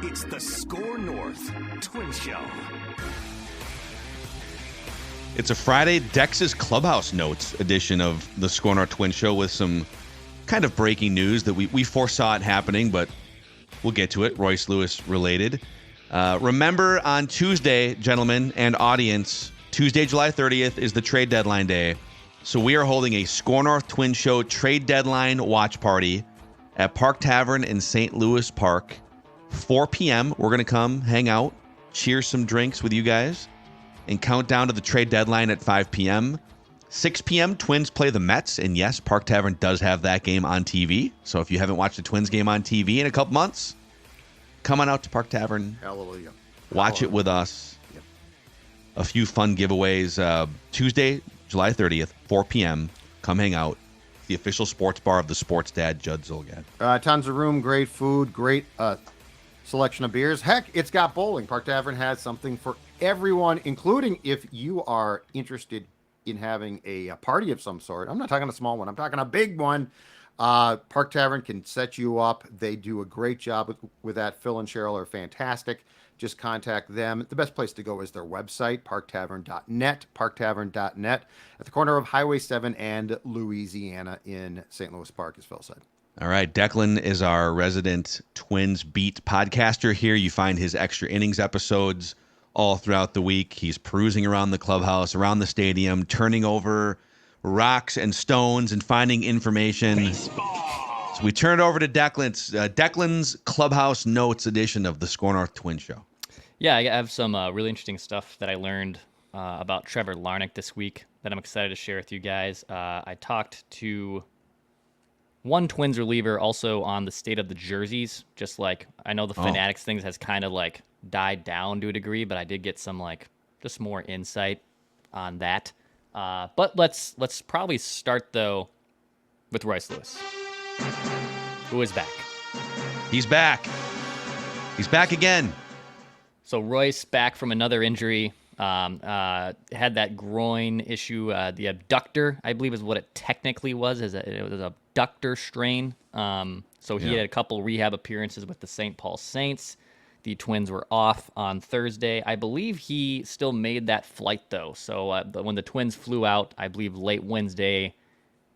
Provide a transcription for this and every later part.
It's the SKOR North Twins Show. It's a Friday Dex's Clubhouse Notes edition of the SKOR North Twins Show with some kind of breaking news that we foresaw it happening, but we'll get to it. Royce Lewis related. Remember on Tuesday, gentlemen and audience, Tuesday, July 30th is the trade deadline day. So we are holding a SKOR North Twins Show trade deadline watch party at Park Tavern in St. Louis Park. 4 p.m. We're going to come hang out, cheers some drinks with you guys, and count down to the trade deadline at 5 p.m. 6 p.m., Twins play the Mets. And yes, Park Tavern does have that game on TV. So if you haven't watched the Twins game on TV in a couple months, come on out to Park Tavern. Hallelujah. Watch it with us. Yep. A few fun giveaways. Tuesday, July 30th, 4 p.m. Come hang out. The official sports bar of the sports dad, Judd Zulgad. Tons of room, great food, great selection of beers. Heck, it's got bowling. Park Tavern has something for everyone, including if you are interested in having a party of some sort. I'm not talking a small one. I'm talking a big one. Park Tavern can set you up. They do a great job with that. Phil and Cheryl are fantastic. Just contact them. The best place to go is their website, parktavern.net, parktavern.net, at the corner of Highway 7 and Louisiana in St. Louis Park, as Phil said. All right, Declan is our resident Twins beat podcaster here. You find his extra innings episodes all throughout the week. He's perusing around the clubhouse, around the stadium, turning over rocks and stones and finding information. Baseball. So we turn it over to Declan's Clubhouse Notes edition of the SKOR North Twins Show. Yeah, I have some really interesting stuff that I learned about Trevor Larnach this week that I'm excited to share with you guys. I talked to one Twins reliever also on the state of the jerseys. Just like, I know the Fanatics things has kind of like died down to a degree, but I did get some like just more insight on that. But let's probably start though with Royce Lewis, who is back. He's back. He's back again. So Royce back from another injury. Had that groin issue, the abductor, I believe is what it technically was. It was an abductor strain. So he had a couple rehab appearances with the St. Paul Saints. The Twins were off on Thursday. I believe he still made that flight, though. So when the Twins flew out, I believe late Wednesday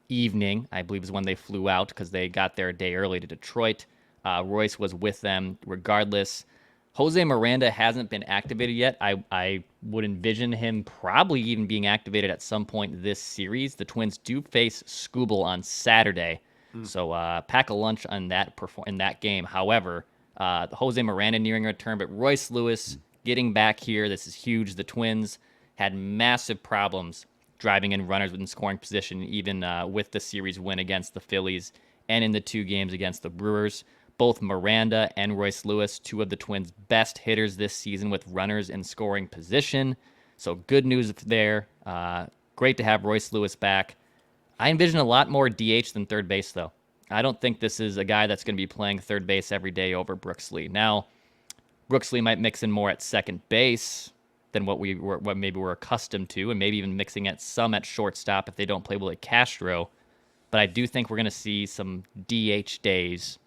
evening, I believe is when they flew out because they got there a day early to Detroit. Royce was with them regardless. Jose Miranda hasn't been activated yet. I would envision him probably even being activated at some point this series. The Twins do face Skubal on Saturday, so pack a lunch on that in that game. However, Jose Miranda nearing a return, but Royce Lewis getting back here. This is huge. The Twins had massive problems driving in runners within scoring position, even with the series win against the Phillies and in the 2 games against the Brewers. Both Miranda and Royce Lewis, 2 of the Twins' best hitters this season with runners in scoring position. So good news there. Great to have Royce Lewis back. I envision a lot more DH than third base, though. I don't think this is a guy that's going to be playing third base every day over Brooks Lee. Now, Brooks Lee might mix in more at second base than what maybe we're accustomed to, and maybe even mixing at some at shortstop if they don't play Willie Castro. But I do think we're going to see some DH days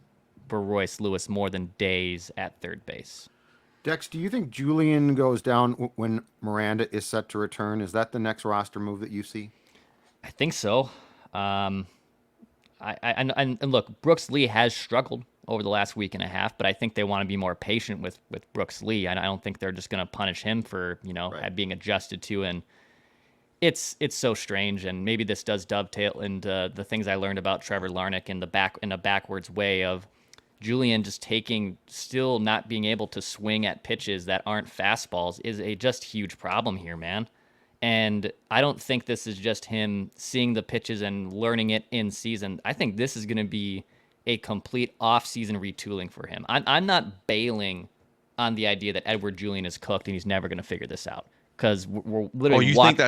for Royce Lewis more than days at third base. Dex, do you think Julien goes down when Miranda is set to return? Is that the next roster move that you see? I think so. And look, Brooks Lee has struggled over the last week and a half, but I think they want to be more patient with Brooks Lee. I don't think they're just going to punish him for being adjusted to. And it's so strange. And maybe this does dovetail into the things I learned about Trevor Larnach in a backwards way of Julien just still not being able to swing at pitches that aren't fastballs is a just huge problem here, man. And I don't think this is just him seeing the pitches and learning it in season. I think this is going to be a complete off-season retooling for him. I'm not bailing on the idea that Edouard Julien is cooked and he's never going to figure this out, because we're literally. Oh, you think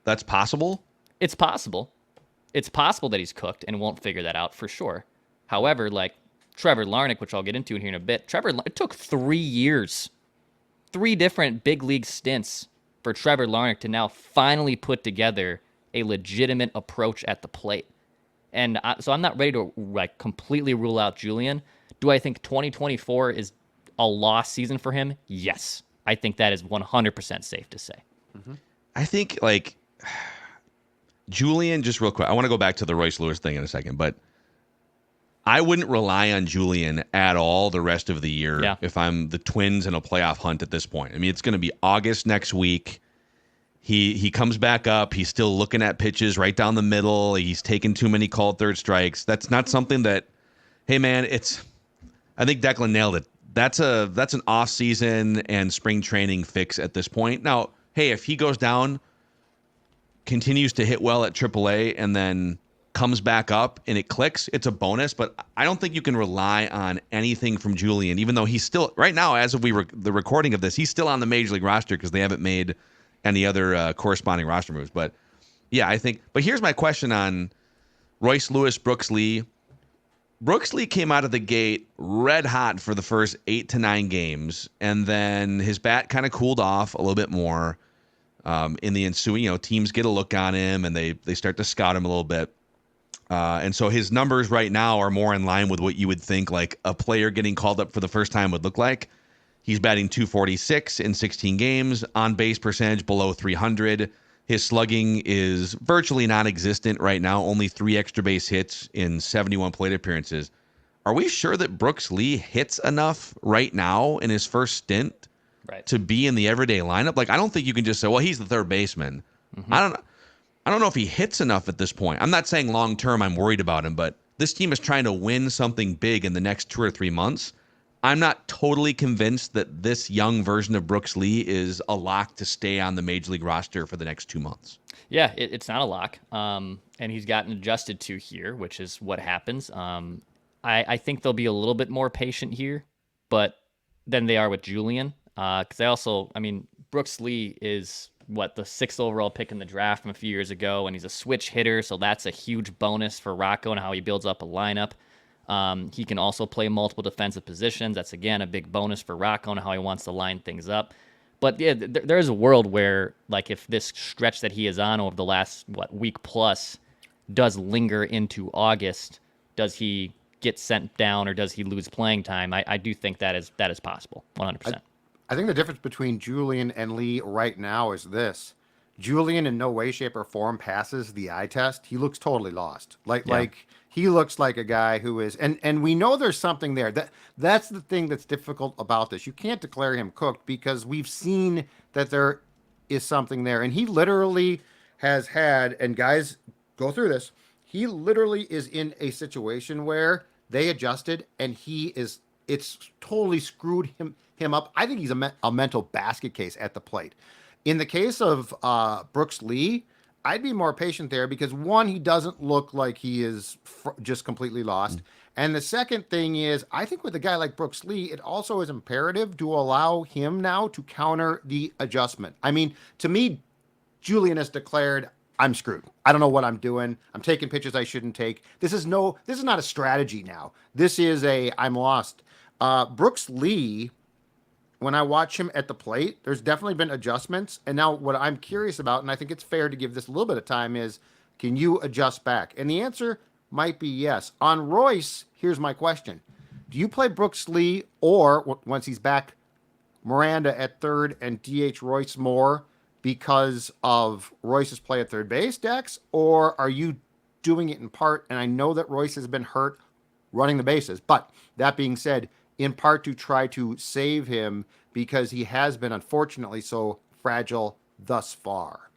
that's possible? It's possible. It's possible that he's cooked and won't figure that out for sure. However, like Trevor Larnach, which I'll get into here in a bit, it took 3 years, 3 different big league stints for Trevor Larnach to now finally put together a legitimate approach at the plate. So I'm not ready to completely rule out Julien. Do I think 2024 is a lost season for him, yes. I think that is 100% safe to say. I think, like, Julien, just real quick, I want to go back to the Royce Lewis thing in a second, but I wouldn't rely on Julien at all the rest of the year if I'm the Twins in a playoff hunt at this point. I mean, it's going to be August next week. He comes back up. He's still looking at pitches right down the middle. He's taking too many called third strikes. That's not something that, hey, man, I think Declan nailed it. That's an off-season and spring training fix at this point. Now, hey, if he goes down, continues to hit well at AAA, and then comes back up and it clicks, it's a bonus. But I don't think you can rely on anything from Julien, even though he's still, right now, as of the recording of this, he's still on the Major League roster because they haven't made any other corresponding roster moves. But yeah, I think, but here's my question on Royce Lewis, Brooks Lee. Brooks Lee came out of the gate red hot for the first 8 to 9 games, and then his bat kind of cooled off a little bit more in the ensuing. Teams get a look on him, and they start to scout him a little bit. And so his numbers right now are more in line with what you would think like a player getting called up for the first time would look like. He's batting .246 in 16 games, on base percentage below 300. His slugging is virtually non-existent right now, only 3 extra base hits in 71 plate appearances. Are we sure that Brooks Lee hits enough right now in his first stint to be in the everyday lineup? Like, I don't think you can just say, well, he's the third baseman. I don't know if he hits enough at this point. I'm not saying long-term I'm worried about him, but this team is trying to win something big in the next 2 or 3 months. I'm not totally convinced that this young version of Brooks Lee is a lock to stay on the Major League roster for the next 2 months. Yeah, it's not a lock. And he's gotten adjusted to here, which is what happens. I think they'll be a little bit more patient here, but than they are with Julien. Because Brooks Lee is the 6th overall pick in the draft from a few years ago, and he's a switch hitter, so that's a huge bonus for Rocco and how he builds up a lineup. He can also play multiple defensive positions. That's, again, a big bonus for Rocco and how he wants to line things up. But, yeah, there's a world where, like, if this stretch that he is on over the last, week plus does linger into August, does he get sent down or does he lose playing time? I do think that is possible, 100%. I think the difference between Julien and Lee right now is this. Julien in no way, shape, or form passes the eye test. He looks totally lost. Like he looks like a guy who is, and we know there's something there. That's the thing that's difficult about this. You can't declare him cooked because we've seen that there is something there. And he literally has had, and guys go through this, he literally is in a situation where they adjusted and it's totally screwed him up. I think he's a mental basket case at the plate. In the case of Brooks Lee, I'd be more patient there because, one, he doesn't look like he is just completely lost. And the second thing is, I think with a guy like Brooks Lee, it also is imperative to allow him now to counter the adjustment. I mean, to me, Julien has declared, I'm screwed. I don't know what I'm doing. I'm taking pitches I shouldn't take. This is not a strategy now. This is I'm lost. Brooks Lee, when I watch him at the plate, there's definitely been adjustments. And now what I'm curious about, and I think it's fair to give this a little bit of time, is can you adjust back? And the answer might be yes. On Royce, here's my question. Do you play Brooks Lee or, once he's back, Miranda at third and DH Royce more because of Royce's play at third base, Dex? Or are you doing it in part, and I know that Royce has been hurt running the bases, but that being said, in part to try to save him because he has been unfortunately so fragile thus far.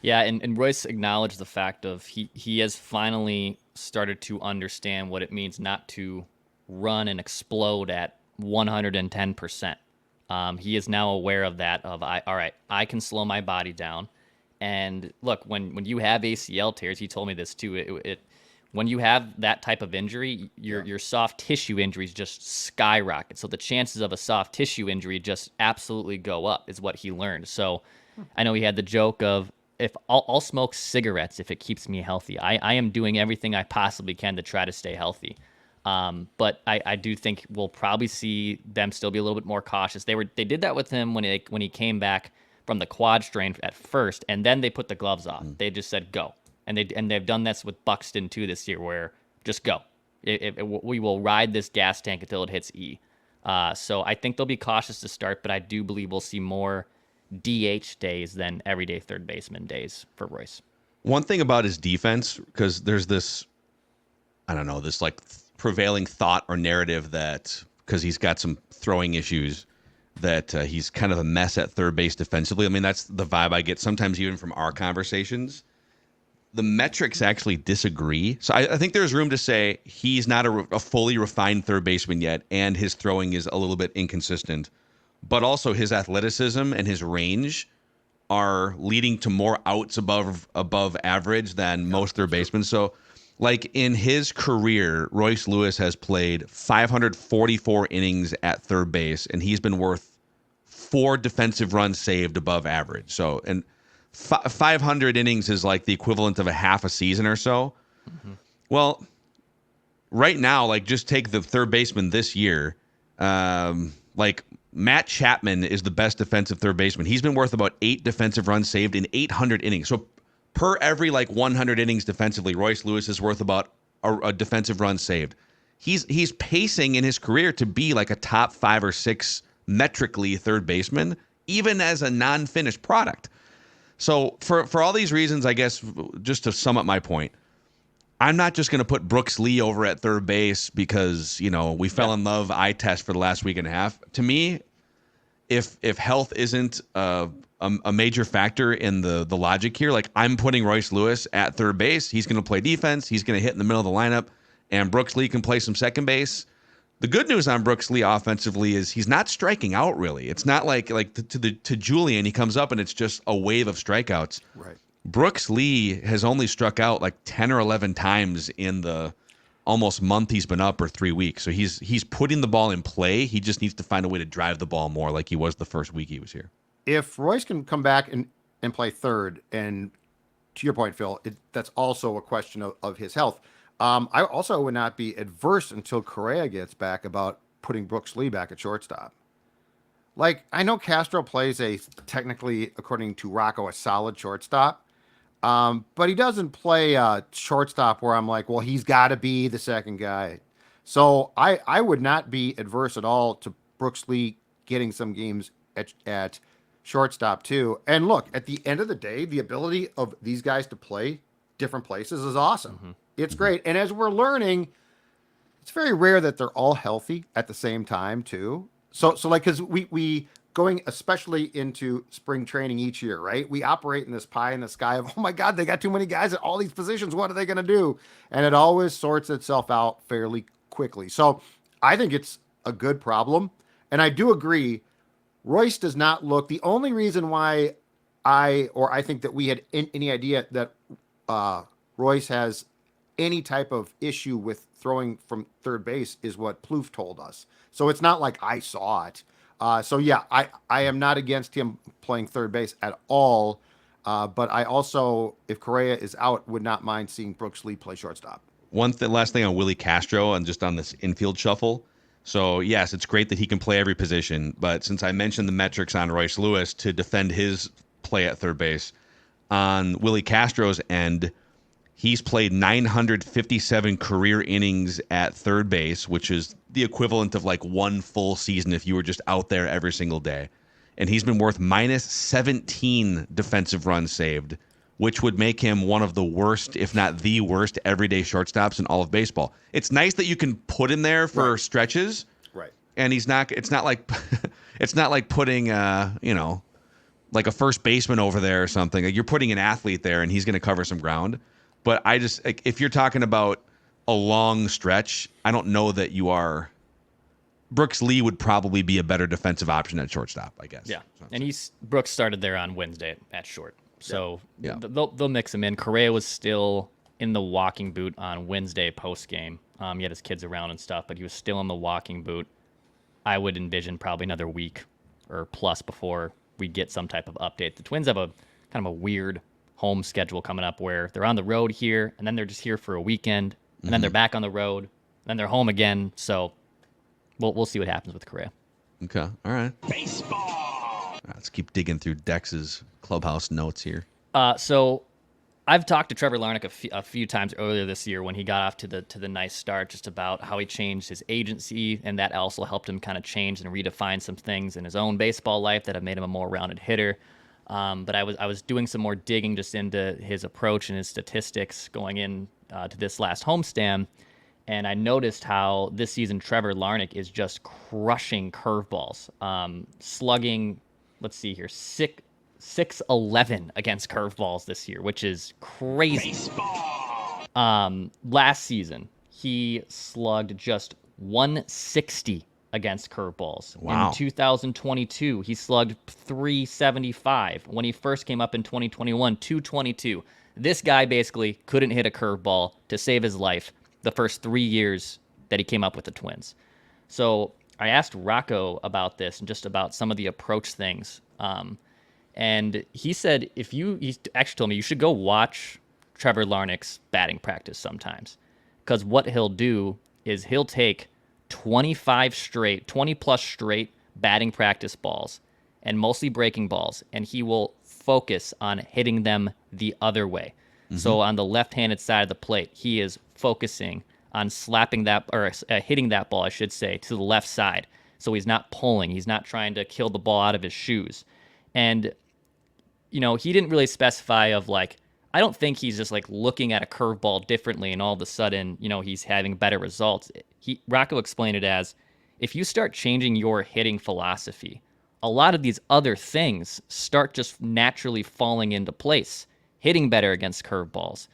Yeah, and Royce acknowledged the fact of he has finally started to understand what it means not to run and explode at 110%. He is now aware of that, all right, I can slow my body down. And look, when you have ACL tears, he told me this too, when you have that type of injury, your soft tissue injuries just skyrocket. So the chances of a soft tissue injury just absolutely go up is what he learned. So I know he had the joke of, if I'll smoke cigarettes if it keeps me healthy. I am doing everything I possibly can to try to stay healthy. But I do think we'll probably see them still be a little bit more cautious. They did that with him when he came back from the quad strain at first, and then they put the gloves off. They just said go. And they've done this with Buxton too this year, where just go. We will ride this gas tank until it hits E. So I think they'll be cautious to start, but I do believe we'll see more DH days than everyday third baseman days for Royce. One thing about his defense, because there's this, I don't know, this like prevailing thought or narrative that because he's got some throwing issues, that he's kind of a mess at third base defensively. I mean, that's the vibe I get sometimes even from our conversations. The metrics actually disagree. So I think there's room to say he's not a fully refined third baseman yet, and his throwing is a little bit inconsistent. But also his athleticism and his range are leading to more outs above average than most third basemen. So, like in his career, Royce Lewis has played 544 innings at third base, and he's been worth 4 defensive runs saved above average. So, and 500 innings is like the equivalent of a half a season or so. Mm-hmm. Well, right now, like just take the third baseman this year. Like Matt Chapman is the best defensive third baseman. He's been worth about 8 defensive runs saved in 800 innings. So per every like 100 innings defensively, Royce Lewis is worth about a defensive run saved. He's pacing in his career to be like a top 5 or 6 metrically third baseman, even as a non-finished product. So for all these reasons, I guess, just to sum up my point, I'm not just going to put Brooks Lee over at third base because, you know, we fell in love eye test for the last week and a half. To me, if health isn't a major factor in the logic here, like I'm putting Royce Lewis at third base. He's going to play defense. He's going to hit in the middle of the lineup, and Brooks Lee can play some second base. The good news on Brooks Lee offensively is he's not striking out really. It's not like to Julien, he comes up and it's just a wave of strikeouts. Right. Brooks Lee has only struck out like 10 or 11 times in the almost month he's been up, or 3 weeks. So he's putting the ball in play. He just needs to find a way to drive the ball more like he was the first week he was here. If Royce can come back and play third, and to your point, Phil, that's also a question of his health. I also would not be adverse until Correa gets back about putting Brooks Lee back at shortstop. Like, I know Castro plays technically, according to Rocco, a solid shortstop. But he doesn't play shortstop where I'm like, well, he's got to be the second guy. So I would not be adverse at all to Brooks Lee getting some games at shortstop too. And look, at the end of the day, the ability of these guys to play different places is awesome. Mm-hmm. It's great. And as we're learning, it's very rare that they're all healthy at the same time too. So like, because we going especially into spring training each year, right? We operate in this pie in the sky of, oh my God, they got too many guys at all these positions. What are they going to do? And it always sorts itself out fairly quickly. So I think it's a good problem. And I do agree, Royce does not look, the only reason why I think that we had any idea that Royce has any type of issue with throwing from third base is what Plouffe told us. So it's not like I saw it. So yeah, I am not against him playing third base at all. But I also, if Correa is out, would not mind seeing Brooks Lee play shortstop. Last thing on Willie Castro and just on this infield shuffle. So yes, it's great that he can play every position, but since I mentioned the metrics on Royce Lewis to defend his play at third base, on Willie Castro's end, he's played 957 career innings at third base, which is the equivalent of like one full season if you were just out there every single day. And he's been worth minus 17 defensive runs saved, which would make him one of the worst, if not the worst, everyday shortstops in all of baseball. It's nice that you can put him there for stretches. Right. And it's not like it's not like putting like a first baseman over there or something. Like you're putting an athlete there and he's going to cover some ground. But I just, like, if you're talking about a long stretch, I don't know that you are. Brooks Lee would probably be a better defensive option at shortstop, I guess. Yeah, and Brooks started there on Wednesday at short, so they'll mix him in. Correa was still in the walking boot on Wednesday post game. He had his kids around and stuff, but he was still in the walking boot. I would envision probably another week or plus before we get some type of update. The Twins have a kind of a weird home schedule coming up where they're on the road here, and then they're just here for a weekend, and then they're back on the road, and then they're home again. So we'll see what happens with Correa. Okay, all right. Baseball. All right, let's keep digging through Dex's clubhouse notes here. So I've talked to Trevor Larnach a few times earlier this year when he got off to the nice start, just about how he changed his agency, and that also helped him kind of change and redefine some things in his own baseball life that have made him a more rounded hitter. But I was doing some more digging just into his approach and his statistics going in to this last homestand, and I noticed how this season Trevor Larnach is just crushing curveballs, slugging. Let's see here, 611 against curveballs this year, which is crazy. Last season, he slugged just 160 against curveballs. Wow. In 2022, he slugged 375. When he first came up in 2021, 222. This guy basically couldn't hit a curveball to save his life the first 3 years that he came up with the Twins. So I asked Rocco about this and just about some of the approach things. And he said, he actually told me you should go watch Trevor Larnach's batting practice sometimes. Because what he'll do is he'll take 20 plus straight batting practice balls, and mostly breaking balls, and he will focus on hitting them the other way. Mm-hmm. So on the left-handed side of the plate, he is focusing on slapping that, or hitting that ball, I should say, to the left side. So he's not pulling. He's not trying to kill the ball out of his shoes. And, you know, he didn't really specify of like, I don't think he's just like looking at a curveball differently and all of a sudden, you know, he's having better results. Rocco explained it as, if you start changing your hitting philosophy, a lot of these other things start just naturally falling into place. Hitting better against curveballs,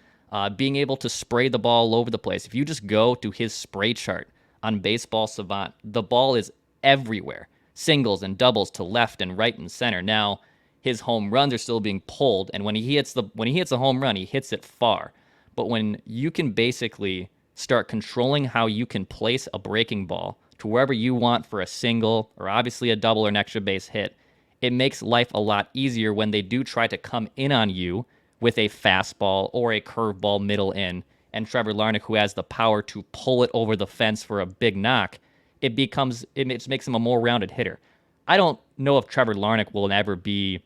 being able to spray the ball all over the place. If you just go to his spray chart on Baseball Savant, the ball is everywhere. Singles and doubles to left and right and center. Now, his home runs are still being pulled, and when he hits a home run, he hits it far. But when you can basically start controlling how you can place a breaking ball to wherever you want for a single or obviously a double or an extra base hit, it makes life a lot easier when they do try to come in on you with a fastball or a curveball middle in. And Trevor Larnach, who has the power to pull it over the fence for a big knock, it makes him a more rounded hitter. I don't know if Trevor Larnach will ever be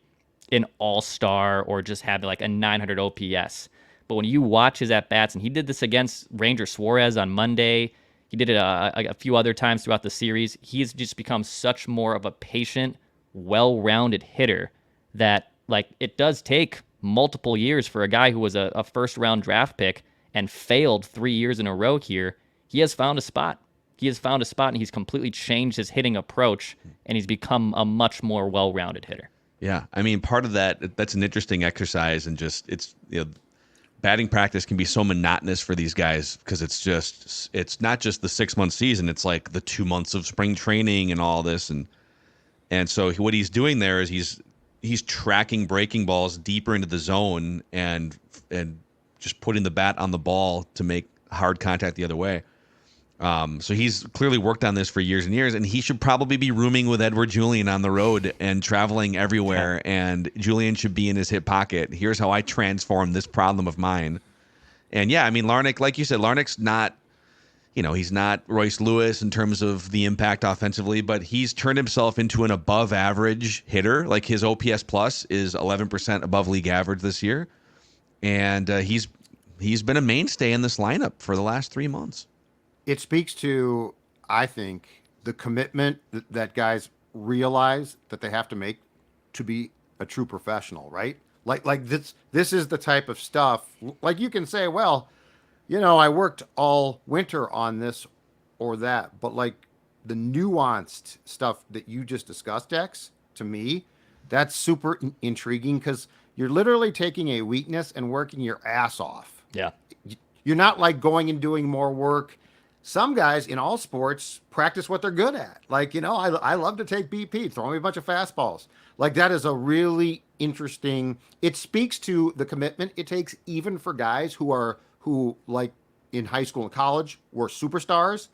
an all-star or just have like a 900 OPS. But when you watch his at-bats, and he did this against Ranger Suarez on Monday, he did it a few other times throughout the series, he's just become such more of a patient, well-rounded hitter that like it does take multiple years for a guy who was a first-round draft pick and failed 3 years in a row here. He has found a spot. And he's completely changed his hitting approach, and he's become a much more well-rounded hitter. Yeah, I mean, part of that's an interesting exercise, and just batting practice can be so monotonous for these guys because it's not just the 6-month season; it's like the 2 months of spring training and all this, and so what he's doing there is he's tracking breaking balls deeper into the zone and just putting the bat on the ball to make hard contact the other way. So he's clearly worked on this for years and years, and he should probably be rooming with Edouard Julien on the road and traveling everywhere, and Julien should be in his hip pocket. Here's how I transform this problem of mine. And yeah, I mean, Larnach, like you said, Larnach's not, he's not Royce Lewis in terms of the impact offensively, but he's turned himself into an above average hitter. Like his OPS plus is 11% above league average this year. And he's been a mainstay in this lineup for the last 3 months. It speaks to, I think, the commitment that guys realize that they have to make to be a true professional, right? Like this is the type of stuff, like you can say, well, I worked all winter on this or that, but like the nuanced stuff that you just discussed, Dex, to me, that's super intriguing because you're literally taking a weakness and working your ass off. Yeah. You're not like going and doing more work. Some guys in all sports practice what they're good at. Like, I love to take BP, throw me a bunch of fastballs. Like that is a really interesting, it speaks to the commitment it takes even for guys who like in high school and college were superstars,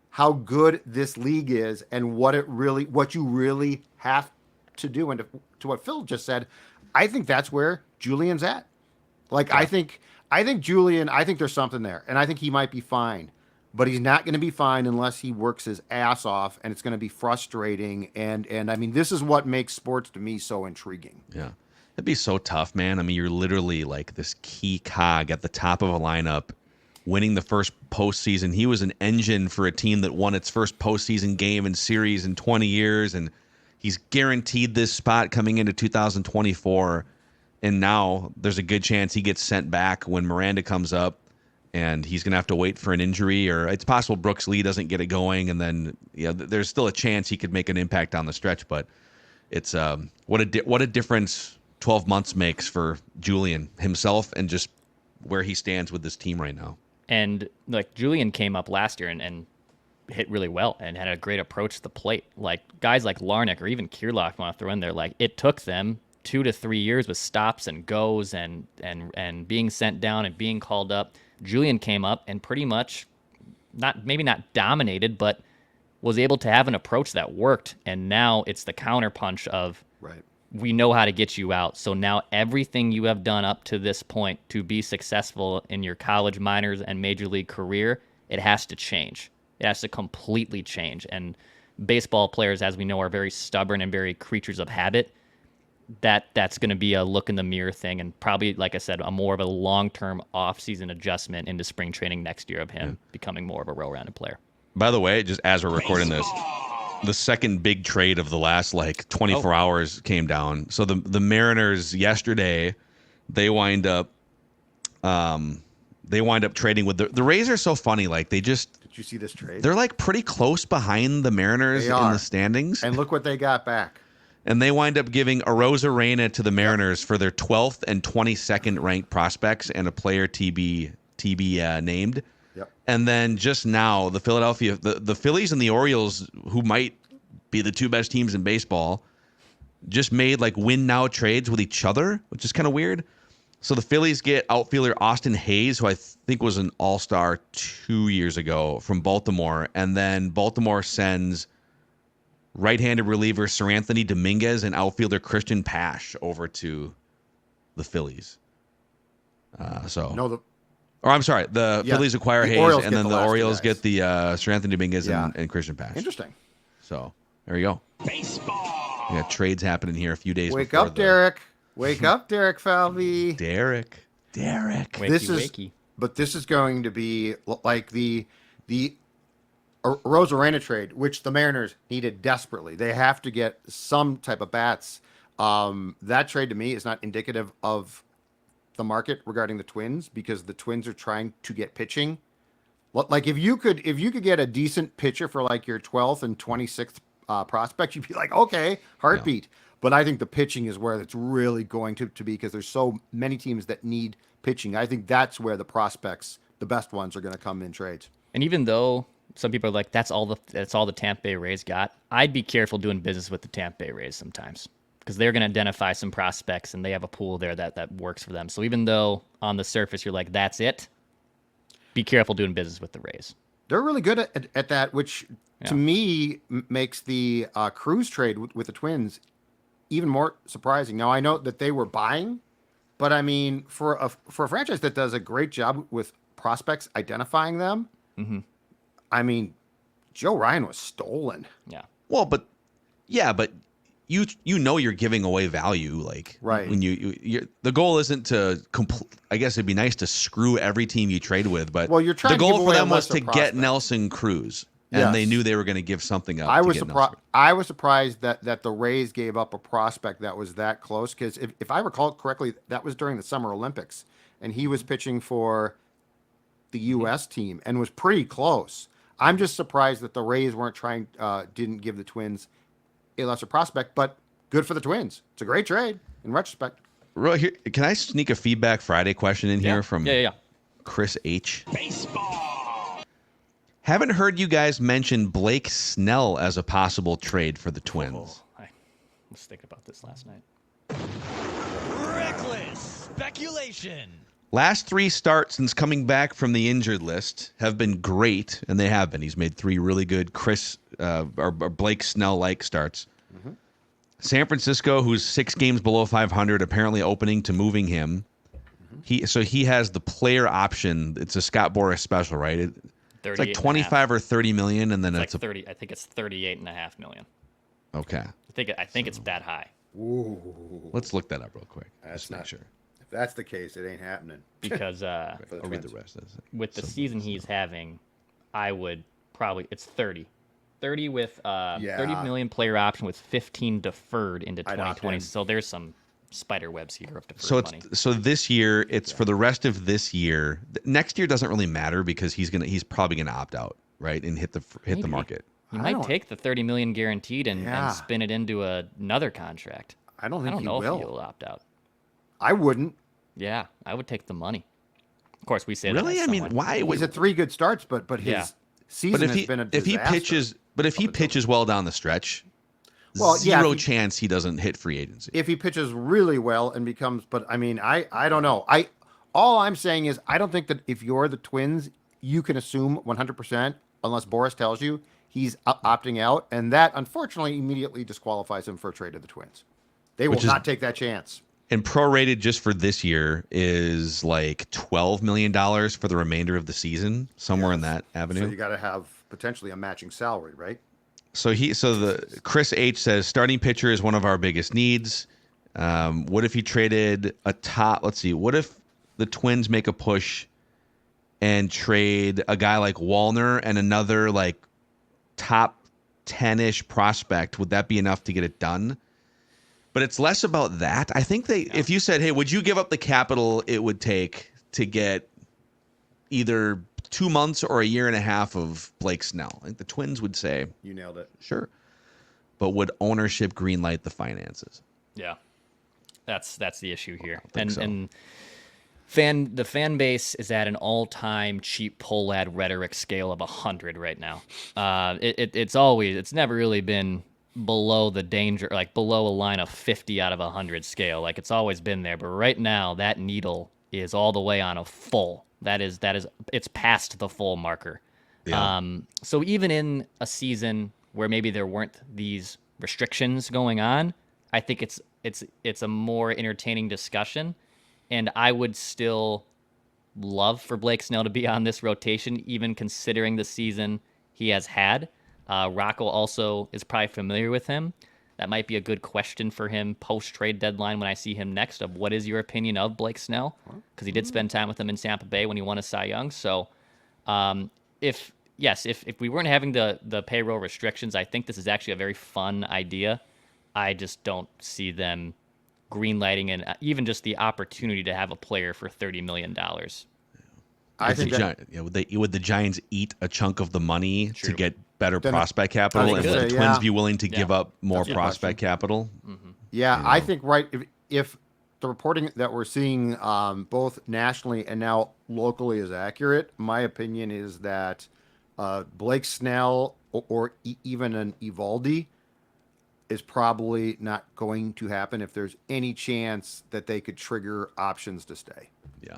how good this league is and what you really have to do. And to what Phil just said, I think that's where Julian's at. Like, yeah. I think Julien, I think there's something there and I think he might be fine. But he's not going to be fine unless he works his ass off, and it's going to be frustrating. And I mean, this is what makes sports to me so intriguing. Yeah. It'd be so tough, man. I mean, you're literally like this key cog at the top of a lineup, winning the first postseason. He was an engine for a team that won its first postseason game and series in 20 years, and he's guaranteed this spot coming into 2024. And now there's a good chance he gets sent back when Miranda comes up, and he's going to have to wait for an injury, or it's possible Brooks Lee doesn't get it going, and then there's still a chance he could make an impact on the stretch. But it's what a difference 12 months makes for Julien himself and just where he stands with this team right now. And like Julien came up last year and hit really well and had a great approach to the plate. Like guys like Larnach or even Kirilloff want to throw in there. Like it took them 2 to 3 years with stops and goes and being sent down and being called up. Julien came up and pretty much maybe not dominated, but was able to have an approach that worked. And now it's the counterpunch of Right. We know how to get you out. So now everything you have done up to this point to be successful in your college, minors, and major league career, it has to change. It has to completely change. And baseball players, as we know, are very stubborn and very creatures of habit. That's going to be a look in the mirror thing, and probably, like I said, a more of a long-term off-season adjustment into spring training next year of him becoming more of a well-rounded player. By the way, just as we're recording this, the second big trade of the last 24 hours came down. So the Mariners yesterday, they wind up trading with the Rays are so funny. Like did you see this trade? They're like pretty close behind the Mariners in the standings. And look what they got back. And they wind up giving Arozarena to the Mariners for their 12th and 22nd ranked prospects and a player TB named. Yep. And then just now, the Phillies and the Orioles, who might be the two best teams in baseball, just made win now trades with each other, which is kind of weird. So the Phillies get outfielder Austin Hayes, who I think was an all-star 2 years ago from Baltimore. And then Baltimore sends right-handed reliever Seranthony Dominguez and outfielder Christian Pash over to the Phillies. I'm sorry. The Phillies acquire Hayes, Orioles and then the Orioles get the Seranthony Dominguez Yeah. and Christian Pash. Interesting. So there you go. Baseball. We got trades happening here a few days Wake before up, Derek. Wake up, Derek Falvey. Derek. Wakey. But this is going to be like the Arozarena trade, which the Mariners needed desperately. They have to get some type of bats. That trade to me is not indicative of the market regarding the Twins, because the Twins are trying to get pitching. Like if you could get a decent pitcher for your 12th and 26th prospect, you'd be like, okay, heartbeat. Yeah. But I think the pitching is where it's really going to be, because there's so many teams that need pitching. I think that's where the prospects, the best ones, are going to come in trades. And even though some people are like, that's all the Tampa Bay Rays got, I'd be careful doing business with the Tampa Bay Rays sometimes, because they're going to identify some prospects and they have a pool there that works for them. So even though on the surface you're like, that's it, be careful doing business with the Rays. They're really good at that, which to me makes the Cruz trade with the Twins even more surprising. Now, I know that they were buying, but I mean, for a franchise that does a great job with prospects identifying them, I mean, Joe Ryan was stolen. Yeah. Well, but you you're giving away value, right when you the goal isn't to I guess it'd be nice to screw every team you trade with, but you're trying the goal to for them was to prospect. get Nelson Cruz, and they knew they were going to give something up. I was surprised that the Rays gave up a prospect that was that close, because if I recall correctly, that was during the Summer Olympics, and he was pitching for the U.S. team and was pretty close. I'm just surprised that the Rays didn't give the Twins a lesser prospect, but good for the Twins. It's a great trade in retrospect. Roy, here, can I sneak a Feedback Friday question in here from Chris H? Baseball. Haven't heard you guys mention Blake Snell as a possible trade for the Twins. I was thinking about this last night. Reckless speculation. Last 3 starts since coming back from the injured list have been great, and they have been. He's made 3 really good Blake Snell-like starts. Mm-hmm. San Francisco, who's 6 games below 500, apparently opening to moving him. Mm-hmm. He has the player option. It's a Scott Boras special, right? It's like 25 or 30 million, and then it's 30. I think it's 38.5 million. Okay. I think it's that high. Ooh. Let's look that up real quick. That's Just make not- sure. If that's the case, it ain't happening. because For the I'll read the Twins. rest. That's it. with the So- season he's having, I would probably it's 30. 30 with 30 million player option with 15 deferred into I'd opt 2020. in. So there's some spider webs here of deferred So money. so this year it's for the rest of this year. Next year doesn't really matter because he's probably gonna opt out, right, and hit the Maybe. market. He I might don't- take the 30 million guaranteed and Yeah. spin it into another contract. I don't I think don't he know will. if he'll opt out. I wouldn't. Yeah, I would take the money. Of course, we say Really? that. I mean, why? He's had 3 good starts, but his Yeah. season But has been a if he disaster. pitches, but if he up until- pitches well down the stretch, Well, yeah, zero if he- chance he doesn't hit free agency. if he pitches really well and becomes, but I mean, I don't know. All I'm saying is I don't think that if you're the Twins, you can assume 100% unless Boris tells you he's opting out, and that unfortunately immediately disqualifies him for a trade to the Twins. They will Which is- not take that chance. And prorated just for this year is like $12 million for the remainder of the season, somewhere in that avenue. So you got to have potentially a matching salary, right? So the Chris H says starting pitcher is one of our biggest needs. What if he traded a top? Let's see. What if the Twins make a push and trade a guy like Wallner and another like top 10-ish prospect? Would that be enough to get it done? But it's less about that. I think if you said, hey, would you give up the capital it would take to get either 2 months or a year and a half of Blake Snell? I think the Twins would say, You nailed it. sure. But would ownership greenlight the finances? Yeah, that's the issue here. think so. And the fan base is at an all-time cheap poll ad rhetoric scale of 100 right now. It's never really been below the danger, like below a line of 50 out of 100 scale. Like it's always been there, but right now that needle is all the way on a full. It's past the full marker. Yeah. So even in a season where maybe there weren't these restrictions going on, I think it's a more entertaining discussion, and I would still love for Blake Snell to be on this rotation, even considering the season he has had. Rocco also is probably familiar with him. That might be a good question for him post-trade deadline when I see him next of what is your opinion of Blake Snell? Because he did spend time with him in Tampa Bay when he won a Cy Young. So if we weren't having the payroll restrictions, I think this is actually a very fun idea. I just don't see them greenlighting and even just the opportunity to have a player for $30 million. I think that, would the Giants eat a chunk of the money to True. get better Then prospect capital, I and was would gonna the say, Twins yeah. be willing to give up more That's a good prospect capital? yeah, I think if the reporting that we're seeing both nationally and now locally is accurate, my opinion is that Blake Snell or even an Evaldi is probably not going to happen if there's any chance that they could trigger options to stay. Yeah.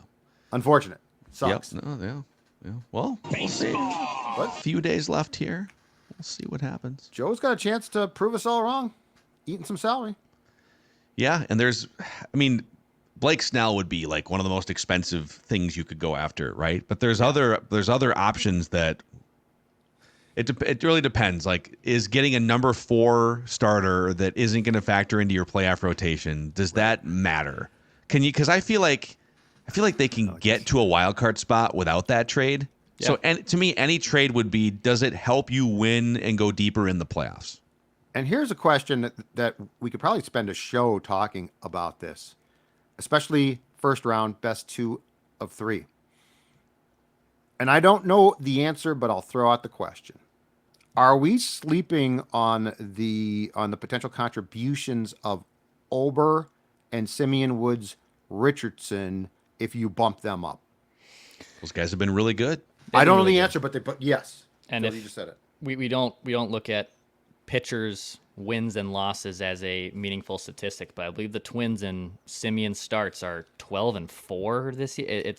Unfortunate. Sucks. Yep. No, yeah. Well, we'll see. A few days left here. We'll see what happens. Joe's got a chance to prove us all wrong, eating some salary. Yeah, and Blake Snell would be like one of the most expensive things you could go after, right? But there's other options that it really depends. Like, is getting a number 4 starter that isn't going to factor into your playoff rotation, does that matter? Can you? Because I feel like they can get to a wild card spot without that trade. Yeah. So, and to me, any trade would be: does it help you win and go deeper in the playoffs? And here's a question that we could probably spend a show talking about this, especially first round, best 2 of 3. And I don't know the answer, but I'll throw out the question. Are we sleeping on the potential contributions of Ober and Simeon Woods Richardson if you bump them up? Those guys have been really good. I don't know really the good. answer, but yes. And Jody if just said it. we don't look at pitchers' wins and losses as a meaningful statistic, but I believe the Twins and Simeon starts are 12-4 this year.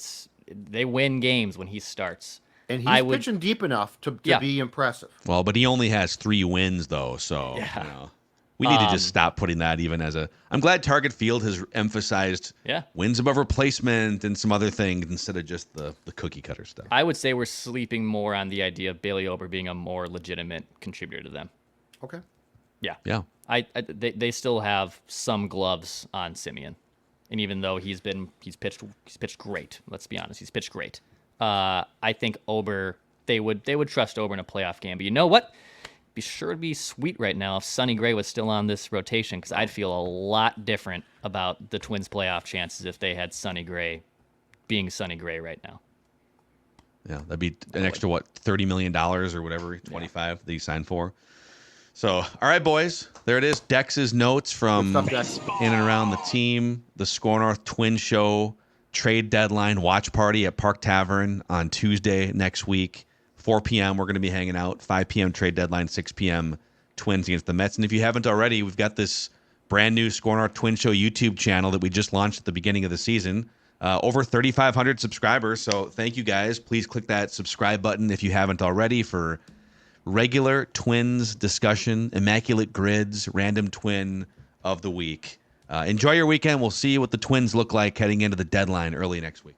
They win games when he starts. And he's pitching deep enough to be impressive. Well, but he only has 3 wins though, so we need to just stop putting that even as a. I'm glad Target Field has emphasized wins above replacement and some other things instead of just the cookie cutter stuff. I would say we're sleeping more on the idea of Bailey Ober being a more legitimate contributor to them. Okay. Yeah. Yeah. They still have some gloves on Simeon, and even though he's pitched great. Let's be honest, he's pitched great. I think Ober, they would trust Ober in a playoff game. But you know what? Be sure to be sweet right now if Sonny Gray was still on this rotation, because I'd feel a lot different about the Twins' playoff chances if they had Sonny Gray being Sonny Gray right now. Yeah, that'd be an extra, $30 million or whatever, 25 that he signed for. So, all right, boys, there it is. Dex's notes from Good stuff, Dex. in and around the team, the SKOR North Twins Show trade deadline watch party at Park Tavern on Tuesday next week. 4 p.m. We're going to be hanging out. 5 p.m. trade deadline, 6 p.m. Twins against the Mets. And if you haven't already, we've got this brand new SKOR North Twins Show YouTube channel that we just launched at the beginning of the season. Over 3,500 subscribers. So thank you guys. Please click that subscribe button if you haven't already for regular Twins discussion, immaculate grids, random twin of the week. Enjoy your weekend. We'll see what the Twins look like heading into the deadline early next week.